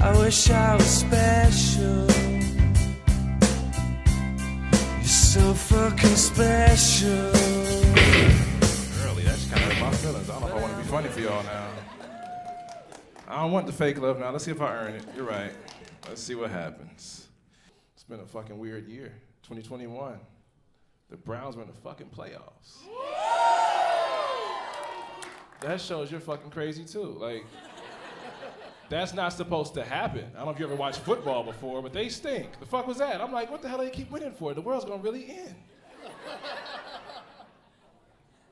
I wish I was special. You're so fucking special. Early, that's kind of hurt my feelings. I don't know if I want to be funny for y'all now. I don't want the fake love now. Let's see if I earn it. You're right. Let's see what happens. It's been a fucking weird year. 2021. The Browns were in the fucking playoffs. That shows you're fucking crazy too. Like, that's not supposed to happen. I don't know if you ever watched football before, but they stink. The fuck was that? I'm like, what the hell do they keep winning for? The world's gonna really end.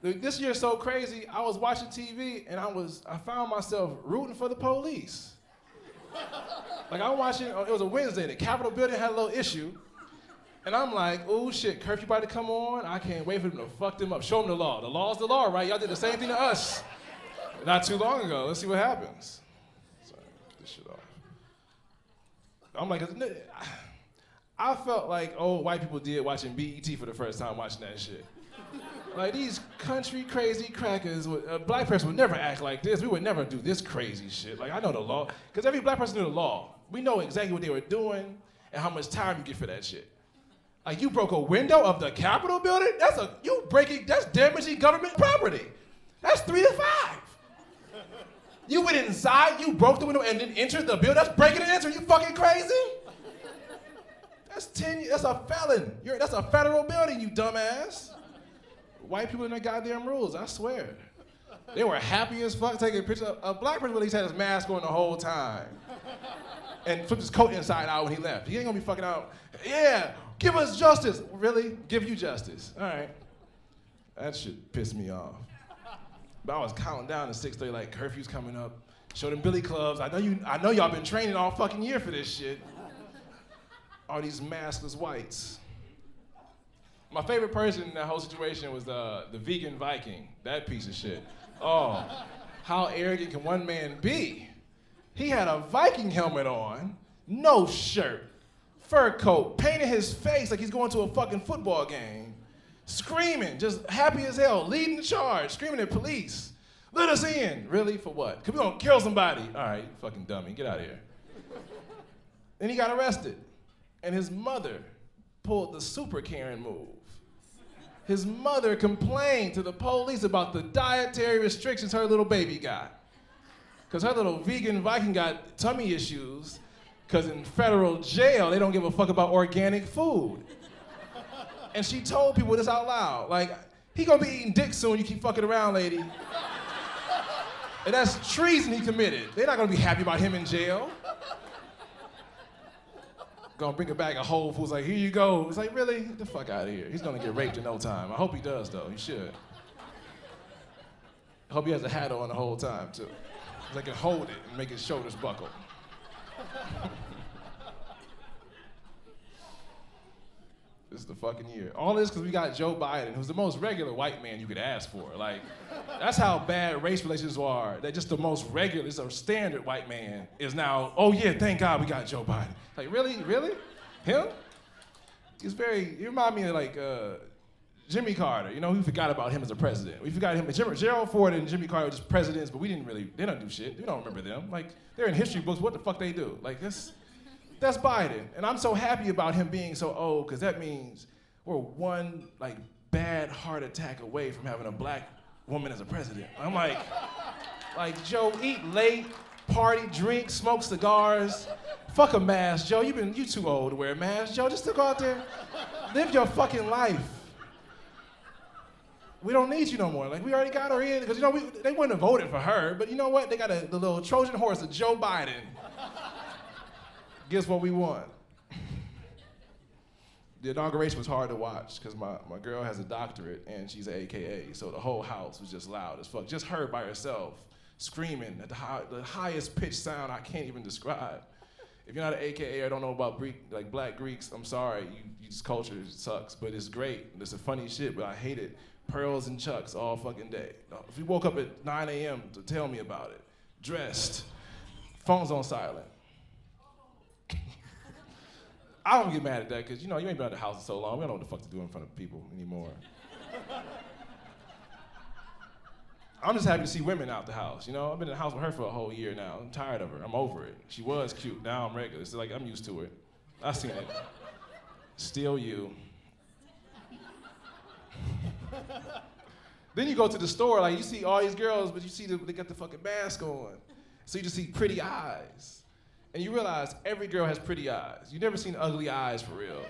This year's so crazy, I was watching TV and I found myself rooting for the police. Like I'm watching, it was a Wednesday, the Capitol building had a little issue. And I'm like, oh shit, curfew about to come on. I can't wait for them to fuck them up. Show them the law. The law's the law, right? Y'all did the same thing to us not too long ago. Let's see what happens. Sorry, get this shit off. I'm like, I felt like old white people did watching BET for the first time watching that shit. Like these country crazy crackers, a black person would never act like this. We would never do this crazy shit. Like I know the law, because every black person knew the law. We know exactly what they were doing and how much time you get for that shit. Like you broke a window of the Capitol building? That's damaging government property. That's 3 to 5. You went inside, you broke the window and then entered the building? That's breaking and entering, you fucking crazy? That's 10 years, that's a felon. That's a federal building, you dumbass. White people in their goddamn rules, I swear. They were happy as fuck taking a picture. A black person at least had his mask on the whole time. And flipped his coat inside out when he left. He ain't gonna be fucking out, yeah, give us justice. Really? Give you justice. All right. That shit pissed me off. But I was counting down to 6:30, like curfew's coming up. Show them billy clubs. I know y'all been training all fucking year for this shit. All these maskless whites. My favorite person in that whole situation was the vegan Viking, that piece of shit. Oh, how arrogant can one man be? He had a Viking helmet on, no shirt, fur coat, painted his face like he's going to a fucking football game, screaming, just happy as hell, leading the charge, screaming at police. Let us in. Really? For what? Because we're gonna kill somebody. All right, you fucking dummy, get out of here. Then he got arrested. And his mother pulled the super Karen move. His mother complained to the police about the dietary restrictions her little baby got. Because her little vegan Viking got tummy issues, because in federal jail, they don't give a fuck about organic food. And she told people this out loud, like, he gonna be eating dick soon, you keep fucking around, lady. And that's treason he committed. They're not gonna be happy about him in jail. Gonna bring her back a Whole Foods, like, here you go. It's like, really? Get the fuck out of here. He's gonna get raped in no time. I hope he does, though. He should. I hope he has a hat on the whole time, too. So they can hold it and make his shoulders buckle. This is the fucking year. All this because we got Joe Biden, who's the most regular white man you could ask for. Like, that's how bad race relations are. That just the most regular, it's a standard white man is now, oh yeah, thank God we got Joe Biden. Like, really? Really? Him? He remind me of like Jimmy Carter. You know, we forgot about him as a president. We forgot him. Gerald Ford and Jimmy Carter were just presidents, but they don't do shit. We don't remember them. Like, they're in history books, what the fuck they do? Like, that's Biden. And I'm so happy about him being so old, because that means we're one like bad heart attack away from having a black woman as a president. I'm like Joe, eat late, party, drink, smoke cigars. Fuck a mask, Joe. You too old to wear a mask, Joe. Just go out there, live your fucking life. We don't need you no more. Like, we already got her in, because they wouldn't have voted for her, but you know what? They got the little Trojan horse of Joe Biden. Guess what we want? The inauguration was hard to watch because my girl has a doctorate and she's an AKA, so the whole house was just loud as fuck. Just her by herself, screaming at the highest pitched sound I can't even describe. If you're not an AKA or don't know about Black Greeks, I'm sorry, this culture sucks, but it's great. It's a funny shit, but I hate it. Pearls and chucks all fucking day. If you woke up at 9 a.m. to tell me about it, dressed, phone's on silent. I don't get mad at that, because you ain't been out of the house in so long. We don't know what the fuck to do in front of people anymore. I'm just happy to see women out the house, you know? I've been in the house with her for a whole year now. I'm tired of her. I'm over it. She was cute. Now I'm regular. It's like I'm used to it. I've seen it. Still you. Then you go to the store, like you see all these girls, but you see they got the fucking mask on. So you just see pretty eyes. And you realize every girl has pretty eyes. You've never seen ugly eyes for real.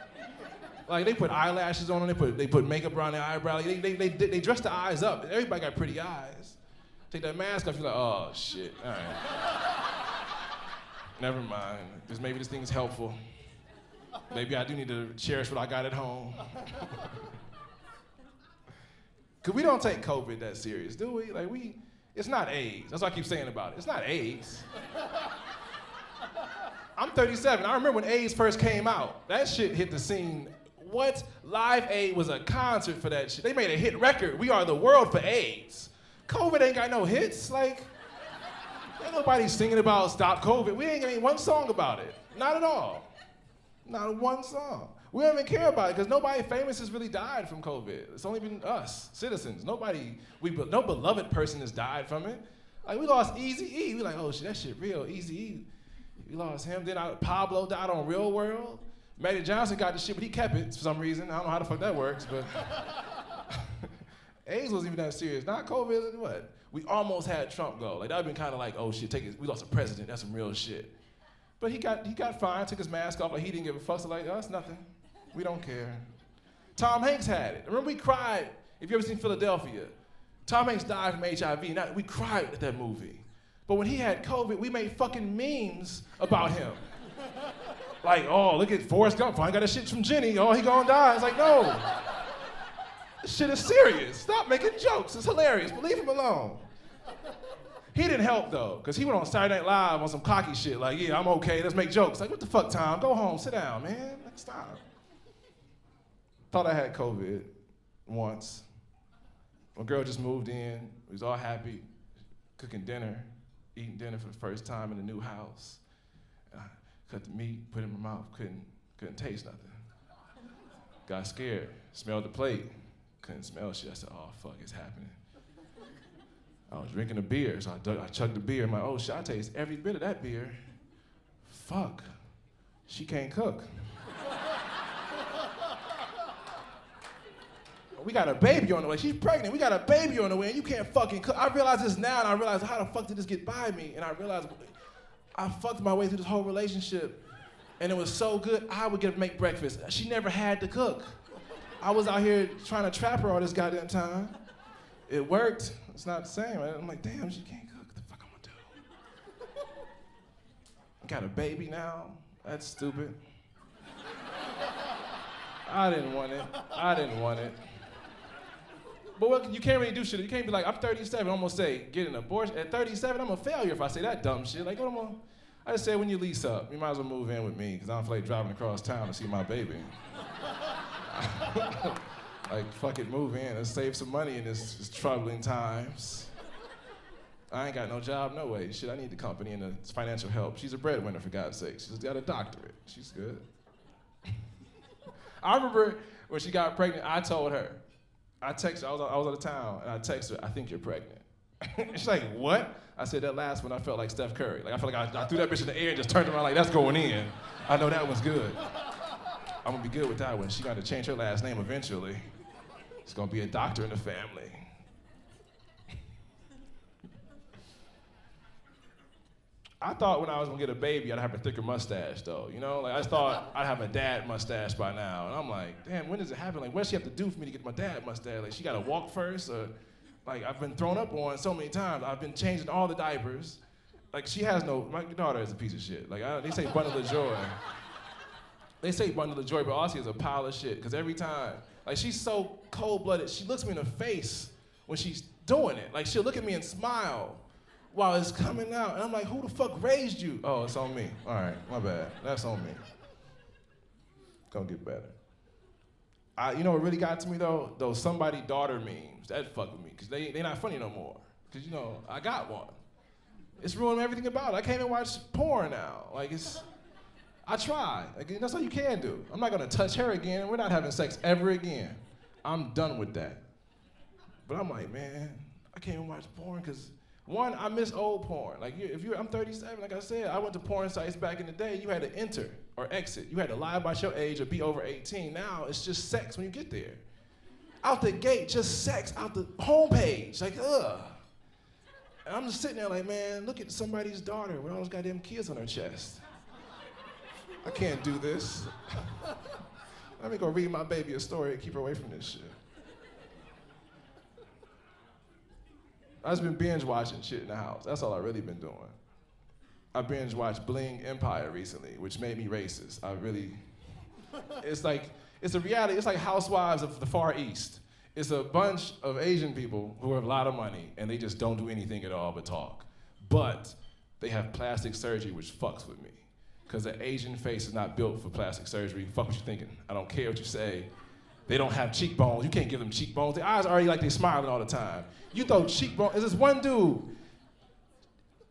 Like they put eyelashes on them, they put makeup around their eyebrow. Like, they dress the eyes up. Everybody got pretty eyes. Take that mask off, you're like, oh shit, all right. Never mind, because maybe this thing's helpful. Maybe I do need to cherish what I got at home. Because we don't take COVID that serious, do we? Like it's not AIDS. That's what I keep saying about it. It's not AIDS. I'm 37. I remember when AIDS first came out. That shit hit the scene. What? Live Aid was a concert for that shit. They made a hit record. We are the world for AIDS. COVID ain't got no hits. Like, ain't nobody singing about stop COVID. We ain't one song about it. Not at all. Not one song. We don't even care about it because nobody famous has really died from COVID. It's only been us, citizens. No beloved person has died from it. Like we lost Eazy-E. We like, oh shit, that shit real. Eazy-E. We lost him. Then Pablo died on Real World. Magic Johnson got the shit, but he kept it for some reason. I don't know how the fuck that works, but AIDS wasn't even that serious. Not COVID, what? We almost had Trump go. Like that would've been kind of like, oh shit, we lost a president. That's some real shit. But he got fine, took his mask off, like he didn't give a fuck. So like, oh, that's nothing. We don't care. Tom Hanks had it. Remember we cried, if you ever seen Philadelphia, Tom Hanks died from HIV. We cried at that movie. But when he had COVID, we made fucking memes about him. Like, oh, look at Forrest Gump, finally got that shit from Jenny, oh, he gonna die. It's like, no. This shit is serious. Stop making jokes, it's hilarious, but leave him alone. He didn't help though, because he went on Saturday Night Live on some cocky shit, like, yeah, I'm okay, let's make jokes. Like, what the fuck, Tom? Go home, sit down, man. Like, stop. Thought I had COVID once. One girl just moved in, we was all happy, cooking dinner, eating dinner for the first time in the new house. I cut the meat, put it in my mouth, couldn't taste nothing. Got scared, smelled the plate, couldn't smell shit. I said, oh fuck, it's happening. I was drinking a beer, so I chugged the beer. I'm like, oh shit, I taste every bit of that beer. Fuck, she can't cook. We got a baby on the way. She's pregnant. We got a baby on the way, and you can't fucking cook. I realize this now, and I realize how the fuck did this get by me? And I realized I fucked my way through this whole relationship, and it was so good. I would get to make breakfast. She never had to cook. I was out here trying to trap her all this goddamn time. It worked. It's not the same. I'm like, damn, she can't cook. What the fuck I'm gonna do? Got a baby now. That's stupid. I didn't want it. But what, you can't really do shit. You can't be like, I'm 37, I'm gonna say, get an abortion. At 37, I'm a failure if I say that dumb shit. Like, I just said, when you lease up, you might as well move in with me, because I don't feel like driving across town to see my baby. Like, fuck it, move in. Let's save some money in this troubling times. I ain't got no job, no way. Shit, I need the company and the financial help. She's a breadwinner, for God's sake. She's got a doctorate. She's good. I remember when she got pregnant, I told her, I texted her, I was out of town, and I texted her, I think you're pregnant. She's like, what? I said, that last one, I felt like Steph Curry. Like, I felt like I threw that bitch in the air and just turned around like, that's going in. I know that one's good. I'm gonna be good with that one. She got to change her last name eventually. It's gonna be a doctor in the family. I thought when I was gonna get a baby, I'd have a thicker mustache though, you know? Like I thought I'd have a dad mustache by now. And I'm like, damn, when does it happen? Like, what does she have to do for me to get my dad mustache? Like, she gotta walk first? Or, like, I've been thrown up on so many times. I've been changing all the diapers. Like, my daughter is a piece of shit. Like, they say bundle of joy. They say bundle of joy, but all I see is a pile of shit. Because every time, like, she's so cold-blooded, she looks me in the face when she's doing it. Like, she'll look at me and smile while it's coming out. And I'm like, who the fuck raised you? Oh, it's on me. All right, my bad. That's on me. Gonna get better. You know what really got to me though? Those somebody daughter memes. That fuck with me, because they not funny no more. Because, you know, I got one. It's ruined everything about it. I can't even watch porn now. Like, I tried. Like, that's all you can do. I'm not gonna touch her again. We're not having sex ever again. I'm done with that. But I'm like, man, I can't even watch porn because, one, I miss old porn. Like, I'm 37, like I said, I went to porn sites back in the day. You had to enter or exit. You had to lie about your age or be over 18. Now, it's just sex when you get there. Out the gate, just sex, out the homepage, like, ugh. And I'm just sitting there like, man, look at somebody's daughter with all those goddamn kids on her chest. I can't do this. Let me go read my baby a story and keep her away from this shit. I've just been binge watching shit in the house. That's all I've really been doing. I binge watched Bling Empire recently, which made me racist. It's a reality. It's like Housewives of the Far East. It's a bunch of Asian people who have a lot of money and they just don't do anything at all but talk. But they have plastic surgery, which fucks with me. Because the Asian face is not built for plastic surgery. Fuck what you're thinking. I don't care what you say. They don't have cheekbones. You can't give them cheekbones. Their eyes are already like they're smiling all the time. You throw cheekbones. There's this one dude,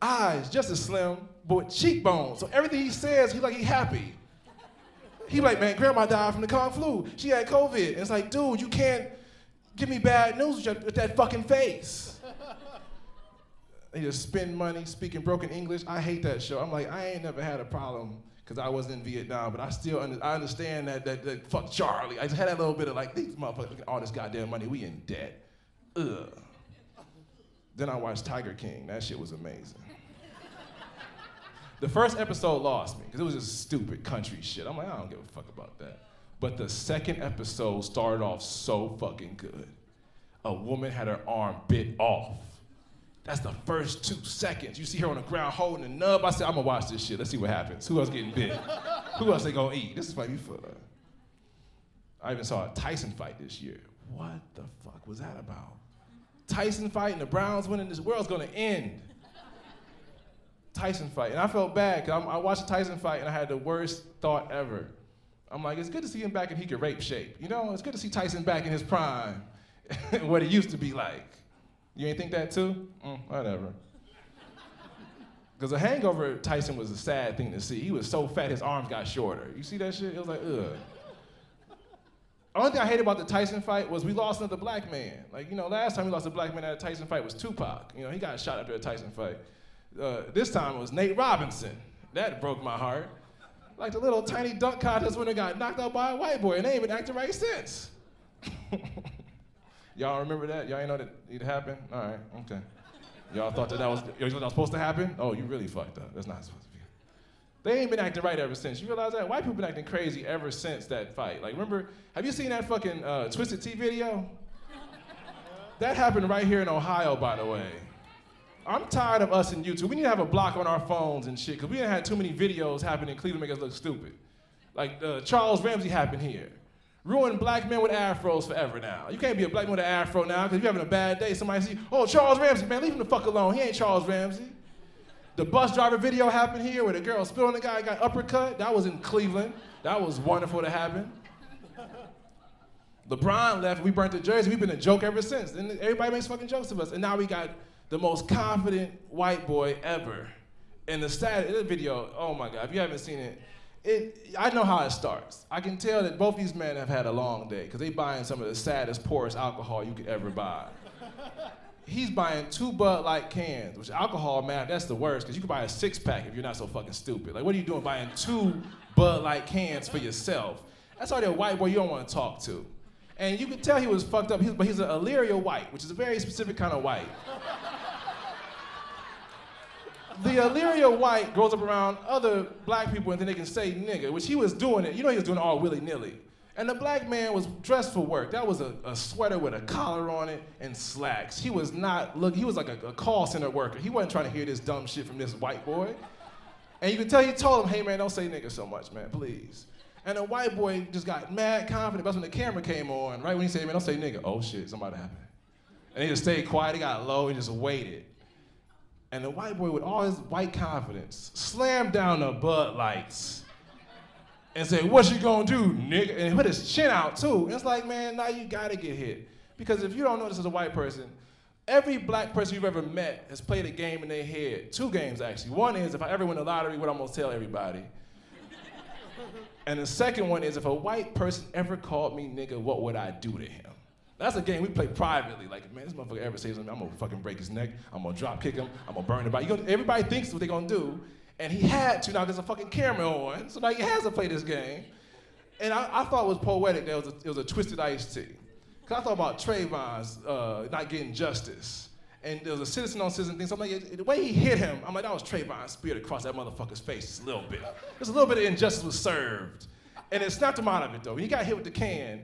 eyes just as slim, but with cheekbones. So everything he says, he's like he happy. He like, man, grandma died from the Kung flu. She had COVID. And it's like, dude, you can't give me bad news with that fucking face. They just spend money speaking broken English. I hate that show. I'm like, I ain't never had a problem because I wasn't in Vietnam, but I understand that fuck Charlie. I just had that little bit of like, these motherfuckers, all this goddamn money, we in debt. Ugh. Then I watched Tiger King. That shit was amazing. The first episode lost me because it was just stupid country shit. I'm like, I don't give a fuck about that. But the second episode started off so fucking good. A woman had her arm bit off. That's the first 2 seconds. You see her on the ground holding a nub. I said, I'm gonna watch this shit. Let's see what happens. Who else getting bit? Who else they gonna eat? This is like me for. I even saw a Tyson fight this year. What the fuck was that about? Tyson fight and the Browns winning, this world's gonna end. Tyson fight, and I felt bad because I watched the Tyson fight and I had the worst thought ever. I'm like, it's good to see him back and he could rape shape. You know, it's good to see Tyson back in his prime, what it used to be like. You ain't think that too? Whatever. Because a hangover, Tyson was a sad thing to see. He was so fat, his arms got shorter. You see that shit? It was like, ugh. The only thing I hated about the Tyson fight was we lost another black man. Like, you know, last time we lost a black man at a Tyson fight was Tupac. You know, he got shot after a Tyson fight. This time it was Nate Robinson. That broke my heart. Like the little tiny dunk contest winner got knocked out by a white boy and they ain't been acting right since. Y'all remember that? Y'all ain't know that it happened? All right, okay. Y'all thought that was supposed to happen? Oh, you really fucked up. That's not supposed to be. They ain't been acting right ever since. You realize that? White people been acting crazy ever since that fight. Like, remember, have you seen that fucking Twisted Tea video? That happened right here in Ohio, by the way. I'm tired of us in YouTube. We need to have a block on our phones and shit, because we done had too many videos happen in Cleveland make us look stupid. Like Charles Ramsey happened here. Ruined black men with afros forever now. You can't be a black man with an afro now, because if you're having a bad day, somebody see, oh, Charles Ramsey, man, leave him the fuck alone. He ain't Charles Ramsey. The bus driver video happened here where the girl spit on the guy, got uppercut. That was in Cleveland. That was wonderful to happen. LeBron left, we burnt the jersey. We've been a joke ever since. And everybody makes fucking jokes of us. And now we got the most confident white boy ever. And the video, oh my God, if you haven't seen it, I know how it starts. I can tell that both these men have had a long day because they buying some of the saddest, poorest alcohol you could ever buy. He's buying 2 Bud Light cans, which alcohol, man, that's the worst because you can buy a 6-pack if you're not so fucking stupid. Like, what are you doing buying 2 Bud Light cans for yourself? That's already a white boy you don't want to talk to. And you could tell he was fucked up, but he's an Illyria white, which is a very specific kind of white. The Illyria white grows up around other black people and then they can say nigga, which he was doing it. You know he was doing it all willy-nilly. And the black man was dressed for work. That was a sweater with a collar on it and slacks. He was he was like a call center worker. He wasn't trying to hear this dumb shit from this white boy. And you could tell he told him, hey man, don't say nigga so much, man, please. And the white boy just got mad confident. That's when the camera came on, right when he said, man, don't say nigga. Oh shit, something happened. And he just stayed quiet, he got low, and just waited. And the white boy, with all his white confidence, slammed down the Bud Lights and said, what you gonna do, nigga? And he put his chin out, too. And it's like, man, now you gotta get hit. Because if you don't know this as a white person, every black person you've ever met has played a game in their head. 2 games, actually. One is, if I ever win the lottery, what I'm gonna tell everybody. And the second one is, if a white person ever called me nigga, what would I do to him? That's a game we play privately. Like, man, this motherfucker ever says something, I'm gonna fucking break his neck, I'm gonna drop kick him, I'm gonna burn the body. Everybody thinks what they're gonna do, and he had to, now there's a fucking camera on, so now he has to play this game. And I thought it was poetic that it was a twisted iced tea. Cause I thought about Trayvon's not getting justice. And there was a citizen on citizen thing, so I'm like, the way he hit him, I'm like, that was Trayvon's spirit across that motherfucker's face just a little bit. Just a little bit of injustice was served. And it snapped him out of it though. When he got hit with the can,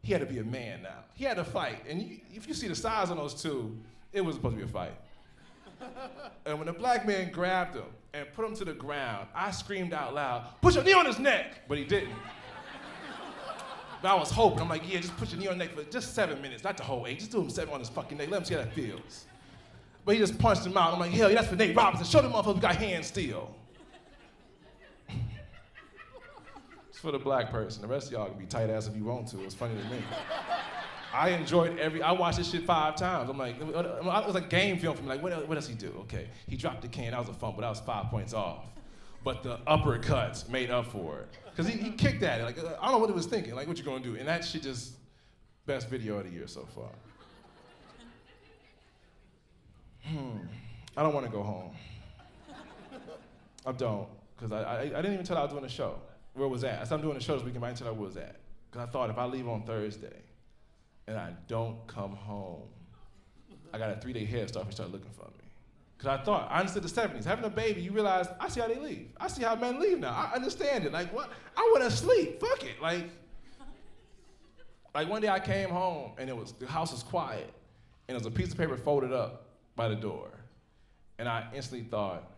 he had to be a man now. He had to fight. And if you see the size on those two, it was supposed to be a fight. And when the black man grabbed him and put him to the ground, I screamed out loud, "Put your knee on his neck!" But he didn't. But I was hoping, I'm like, yeah, just put your knee on the neck for just 7 minutes, not the whole 8. Just do him 7 on his fucking neck. Let him see how that feels. But he just punched him out. I'm like, hell yeah, that's for Nate Robinson. Show them motherfuckers we got hands still. It's for the black person. The rest of y'all can be tight ass if you want to. It's funny to me. I enjoyed I watched this shit 5 times. I'm like, it was like a game film for me. Like, what does he do? Okay, he dropped the can, that was a fumble, that was 5 points off. But the uppercuts made up for it. Because he kicked at it. Like, I don't know what he was thinking. Like, what you gonna do? And that shit just, best video of the year so far. I don't want to go home. I don't, because I didn't even tell her I was doing a show. Where was that? I said I'm doing a show this weekend, but I didn't tell her where was at. Because I thought if I leave on Thursday and I don't come home, I got a 3-day head start if you start looking for me. Because I thought, I understood the 70s. Having a baby, you realize, I see how they leave. I see how men leave now. I understand it. Like, what? I want to sleep. Fuck it. Like one day I came home and the house was quiet and there was a piece of paper folded up by the door. And I instantly thought,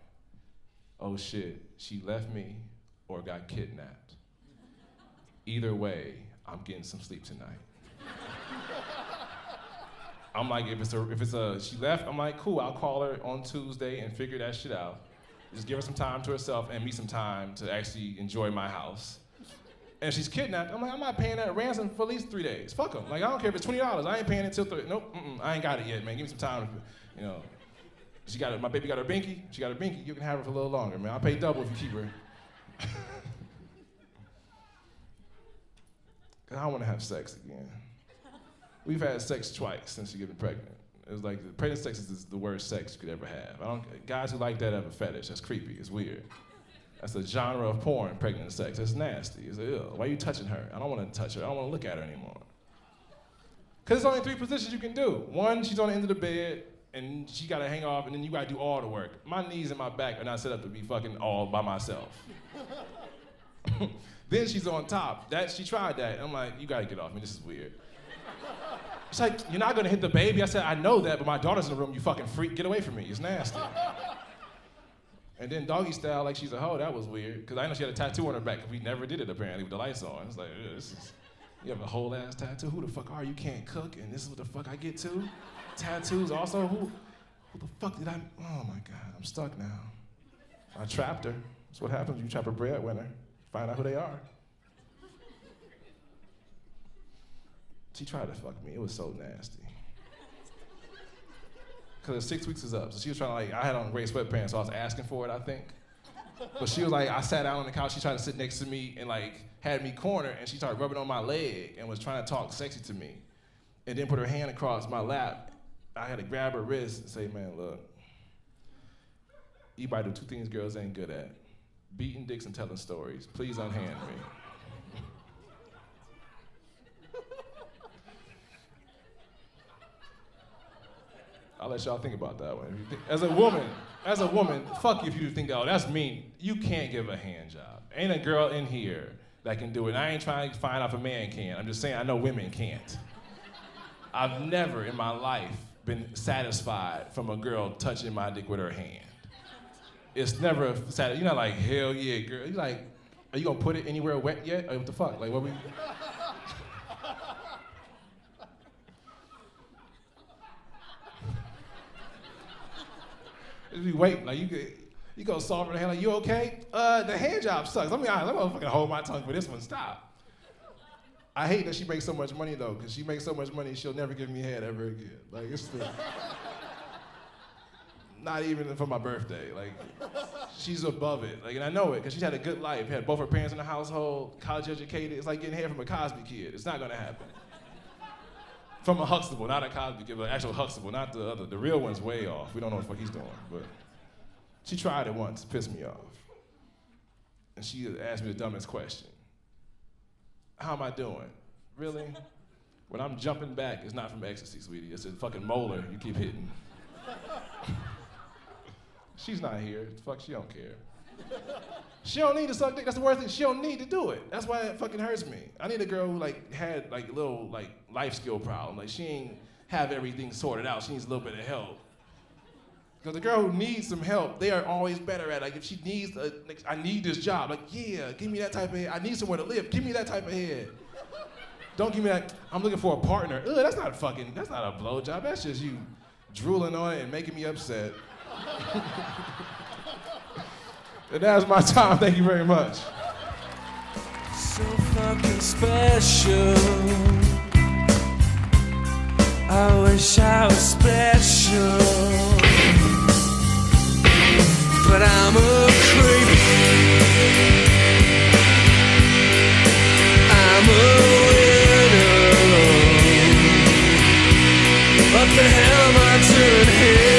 oh shit, she left me or got kidnapped. Either way, I'm getting some sleep tonight. I'm like, if she left, I'm like, cool, I'll call her on Tuesday and figure that shit out. Just give her some time to herself and me some time to actually enjoy my house. And if she's kidnapped, I'm like, I'm not paying that ransom for at least 3 days. Fuck them. Like, I don't care if it's $20, I ain't paying it till 30. Nope, I ain't got it yet, man. Give me some time, you know. My baby got her binky, she got her binky, you can have her for a little longer, man. I'll pay double if you keep her. Cause I don't wanna have sex again. We've had sex twice since you get pregnant. It was like, pregnant sex is the worst sex you could ever have. Guys who like that have a fetish. That's creepy, it's weird. That's a genre of porn, pregnant sex. It's nasty, it's ill. Why are you touching her? I don't wanna touch her, I don't wanna look at her anymore. Cause there's only 3 positions you can do. 1, she's on the end of the bed, and she gotta hang off, and then you gotta do all the work. My knees and my back are not set up to be fucking all by myself. Then she's on top. She tried that, and I'm like, you gotta get off me, this is weird. It's like, you're not gonna hit the baby. I said, I know that, but my daughter's in the room, you fucking freak, get away from me, it's nasty. And then doggy style, like she's a hoe, that was weird, because I know she had a tattoo on her back, we never did it apparently with the lights on. It's like, you have a whole ass tattoo? Who the fuck are you? Can't cook, and this is what the fuck I get to? Tattoos also, who the fuck did I, oh my God, I'm stuck now. I trapped her. That's what happens when you trap a breadwinner. Find out who they are. She tried to fuck me, it was so nasty. Cause 6 weeks is up, so she was trying to I had on gray sweatpants, so I was asking for it, I think. But she was like, I sat down on the couch, she tried to sit next to me and had me cornered, and she started rubbing on my leg and was trying to talk sexy to me. And then put her hand across my lap. I had to grab her wrist and say, man, look, you might do 2 things girls ain't good at. Beating dicks and telling stories. Please unhand me. I'll let y'all think about that one. As a woman, fuck you if you think, oh, that's mean. You can't give a hand job. Ain't a girl in here that can do it. And I ain't trying to find out if a man can. I'm just saying I know women can't. I've never in my life been satisfied from a girl touching my dick with her hand. It's never satisfying. You're not like, hell yeah, girl. You're like, are you gonna put it anywhere wet yet? Or what the fuck? Like, what we? Just be waiting, like you go soft in the hand, like, you okay? The hand job sucks. Let me honest, I'm gonna fucking hold my tongue for this one, stop. I hate that she makes so much money though, because she makes so much money she'll never give me head ever again. Like, it's not even for my birthday. Like, she's above it. Like, and I know it, because she's had a good life, had both her parents in the household, college educated. It's like getting head from a Cosby kid. It's not gonna happen. From a Huxtable, not a Cosby Kid, but an actual Huxtable, not the other. The real one's way off. We don't know what the fuck he's doing, but she tried it once, pissed me off. And she asked me the dumbest question. How am I doing? Really? When I'm jumping back, it's not from ecstasy, sweetie. It's a fucking molar you keep hitting. She's not here. Fuck, she don't care. She don't need to suck dick. That's the worst thing. She don't need to do it. That's why it fucking hurts me. I need a girl who had little life skill problem. Like she ain't have everything sorted out. She needs a little bit of help. Because the girl who needs some help, they are always better at it. Like if she needs, I need this job. Like yeah, give me that type of head. I need somewhere to live. Give me that type of head. Don't give me that. I'm looking for a partner. Ugh, that's not a blowjob. That's just you drooling on it and making me upset. And that's my time. Thank you very much. So fucking special. I wish I was special, but I'm a creep. I'm a winner. What the hell am I doing here?